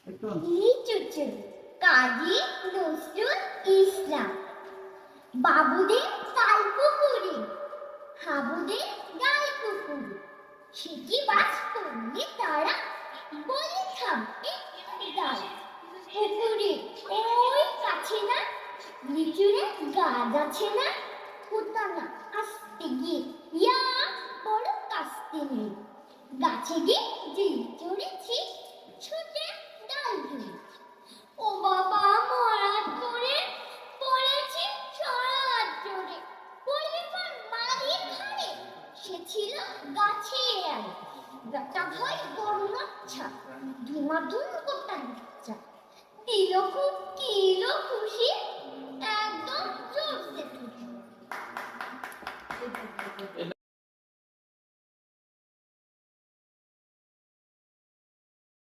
লিচু চুরি কাজী নজরুল ইসলাম। বাবুদের তাল পুকুরে হাবুদের ডাল পুকুরে সিটি বাস করলে তারা বলে থাকবে ডাল পুকুরে ওই কাছে না লিচুরে গাছ আছে না কোথানা আসতে গিয়ে ইয়া বড় কাস্তে নেই গাছে গিয়ে যে চড়েছি ছুটে ডাল ধরেছি ও বাবা মরার করে পড়েছি ছড়ার জোরে পড়লে পর মারিয়ে খাড়ে সে ছিল গাছের আলো গাটা ভয় গরম আচ্ছা ধুমাধুম গোটা বাচ্চা দিল খুব কিলো খুশি একদম জোরসে খুশি।